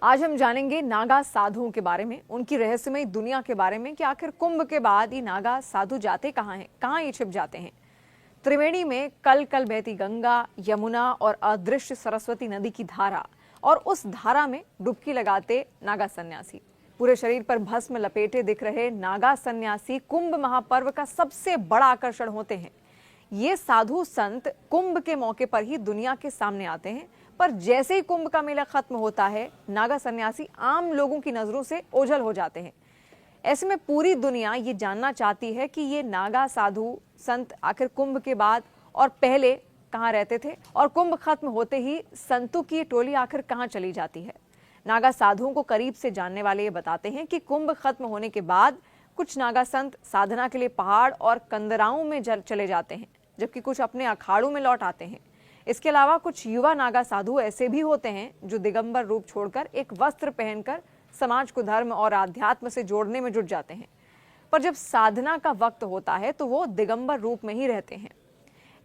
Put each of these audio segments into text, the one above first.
आज हम जानेंगे नागा साधुओं के बारे में, उनकी रहस्यमय दुनिया के बारे में कि आखिर कुंभ के बाद ये नागा साधु जाते कहाँ हैं, कहाँ ये छिप जाते हैं। त्रिवेणी में कल कल बहती गंगा, यमुना और अदृश्य सरस्वती नदी की धारा, और उस धारा में डुबकी लगाते नागा सन्यासी, पूरे शरीर पर भस्म लपेटे दिख रहे नागा सन्यासी कुंभ महापर्व का सबसे बड़ा आकर्षण होते हैं। ये साधु संत कुंभ के मौके पर ही दुनिया के सामने आते हैं, पर जैसे ही कुंभ का मेला खत्म होता है, नागा सन्यासी आम लोगों की नजरों से ओझल हो जाते हैं। ऐसे में पूरी दुनिया ये जानना चाहती है कि ये नागा साधु संत आखिर कुंभ के बाद और पहले कहाँ रहते थे, और कुंभ खत्म होते ही संतों की टोली आखिर कहाँ चली जाती है। नागा साधुओं को करीब से जानने वाले ये बताते हैं कि कुंभ खत्म होने के बाद कुछ नागा संत साधना के लिए पहाड़ और कंदराओं में चले जाते हैं, जबकि कुछ अपने अखाड़ों में लौट आते हैं। इसके अलावा कुछ युवा नागा साधु ऐसे भी होते हैं जो दिगंबर रूप छोड़कर एक वस्त्र पहनकर समाज को धर्म और आध्यात्म से जोड़ने में जुट जाते हैं, पर जब साधना का वक्त होता है तो वो दिगंबर रूप में ही रहते हैं।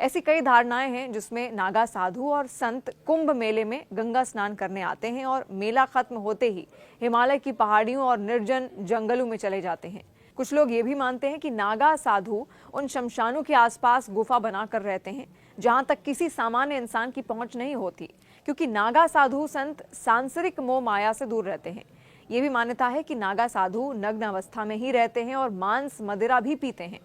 ऐसी कई धारणाएं हैं जिसमें नागा साधु और संत कुंभ मेले में गंगा स्नान करने आते हैं और मेला खत्म होते ही हिमालय की पहाड़ियों और निर्जन जंगलों में चले जाते हैं। कुछ लोग ये भी मानते हैं कि नागा साधु उन शमशानों के आसपास गुफा बनाकर रहते हैं जहां तक किसी सामान्य इंसान की पहुंच नहीं होती, क्योंकि नागा साधु संत सांसारिक मोह माया से दूर रहते हैं। ये भी मान्यता है कि नागा साधु नग्न अवस्था में ही रहते हैं और मांस मदिरा भी पीते हैं।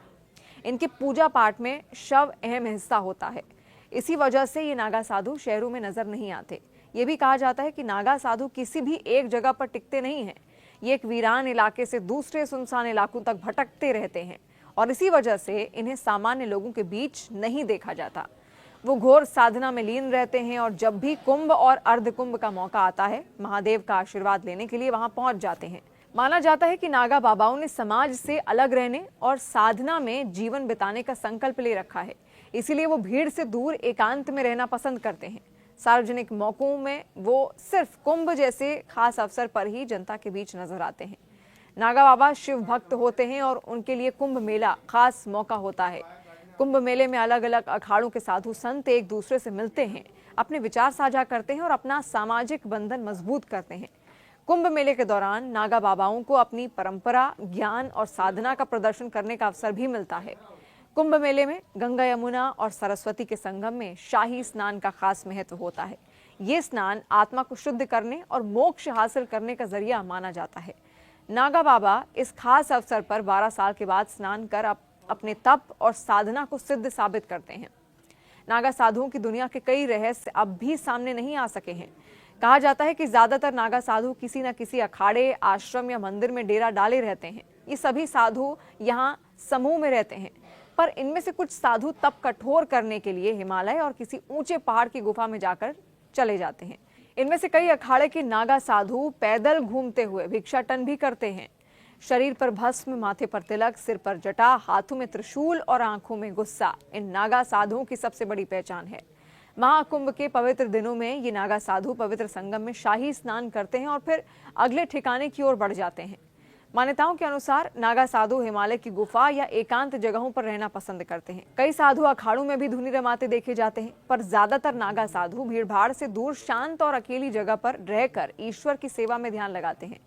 इनके पूजा पाठ में शव अहम हिस्सा होता है। इसी वजह से ये नागा साधु शहरों में नजर नहीं आते। ये भी कहा जाता है कि नागा साधु किसी भी एक जगह पर टिकते नहीं हैं। ये एक वीरान इलाके से दूसरे सुनसान इलाकों तक भटकते रहते हैं, और इसी वजह से इन्हें सामान्य लोगों के बीच नहीं देखा जाता। वो घोर साधना में लीन रहते हैं और जब भी कुंभ और अर्ध कुंभ का मौका आता है, महादेव का आशीर्वाद लेने के लिए वहां पहुंच जाते हैं। माना जाता है कि नागा बाबाओं ने समाज से अलग रहने और साधना में जीवन बिताने का संकल्प ले रखा है, इसीलिए वो भीड़ से दूर एकांत में रहना पसंद करते हैं। सार्वजनिक मौकों में वो सिर्फ कुंभ जैसे खास अवसर पर ही जनता के बीच नजर आते हैं। नागा बाबा शिव भक्त होते हैं और उनके लिए कुंभ मेला खास मौका होता है। कुंभ मेले में अलग अलग अखाड़ों के साधु संत एक दूसरे से मिलते हैं, अपने विचार साझा करते हैं और अपना सामाजिक बंधन मजबूत करते हैं। कुंभ मेले के दौरान नागा बाबाओं को अपनी परंपरा, ज्ञान और साधना का प्रदर्शन करने का अवसर भी मिलता है। कुंभ मेले में गंगा, यमुना और सरस्वती के संगम में शाही स्नान का खास महत्व होता है। ये स्नान आत्मा को शुद्ध करने और मोक्ष हासिल करने का जरिया माना जाता है। नागा बाबा इस खास अवसर पर 12 साल के बाद स्नान कर अपने तप और साधना को सिद्ध साबित करते हैं। नागा साधुओं की दुनिया के कई रहस्य अब भी सामने नहीं आ सके हैं। कहा जाता है कि ज्यादातर नागा साधु किसी न किसी अखाड़े, आश्रम या मंदिर में डेरा डाले रहते हैं। ये सभी साधु यहाँ समूह में रहते हैं, पर इनमें से कुछ साधु तप कठोर करने के लिए हिमालय और किसी ऊंचे पहाड़ की गुफा में जाकर चले जाते हैं। इनमें से कई अखाड़े के नागा साधु पैदल घूमते हुए भिक्षाटन भी करते हैं। शरीर पर भस्म, माथे पर तिलक, सिर पर जटा, हाथों में त्रिशूल और आंखों में गुस्सा इन नागा साधुओं की सबसे बड़ी पहचान है। महाकुंभ के पवित्र दिनों में ये नागा साधु पवित्र संगम में शाही स्नान करते हैं और फिर अगले ठिकाने की ओर बढ़ जाते हैं। मान्यताओं के अनुसार नागा साधु हिमालय की गुफा या एकांत जगहों पर रहना पसंद करते हैं। कई साधु अखाड़ों में भी धुनी रमाते देखे जाते हैं, पर ज्यादातर नागा साधु भीड़भाड़ से दूर शांत और अकेली जगह पर रहकर ईश्वर की सेवा में ध्यान लगाते हैं।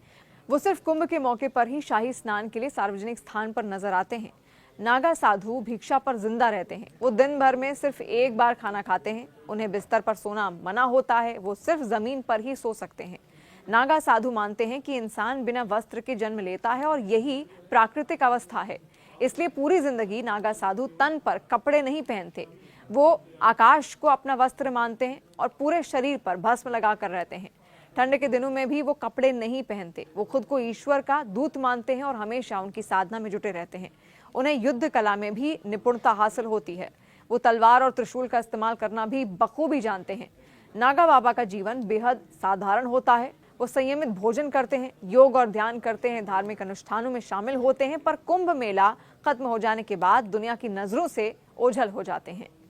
वो सिर्फ कुंभ के मौके पर ही शाही स्नान के लिए सार्वजनिक स्थान पर नजर आते हैं। नागा साधु भिक्षा पर जिंदा रहते हैं। वो दिन भर में सिर्फ एक बार खाना खाते हैं। उन्हें बिस्तर पर सोना मना होता है। वो सिर्फ जमीन पर ही सो सकते हैं। नागा साधु मानते हैं कि इंसान बिना वस्त्र के जन्म लेता है और यही प्राकृतिक अवस्था है, इसलिए पूरी जिंदगी नागा साधु तन पर कपड़े नहीं पहनते। वो आकाश को अपना वस्त्र मानते हैं और पूरे शरीर पर भस्म लगाकर रहते हैं। ठंड के दिनों में भी वो कपड़े नहीं पहनते। वो खुद को ईश्वर का दूत मानते हैं और हमेशा उनकी साधना में जुटे रहते हैं। उन्हें युद्ध कला में भी निपुणता हासिल होती है। वो तलवार और त्रिशूल का इस्तेमाल करना भी बखूबी जानते हैं। नागा बाबा का जीवन बेहद साधारण होता है। वो संयमित भोजन करते हैं, योग और ध्यान करते हैं, धार्मिक अनुष्ठानों में शामिल होते हैं, पर कुंभ मेला खत्म हो जाने के बाद दुनिया की नजरों से ओझल हो जाते हैं।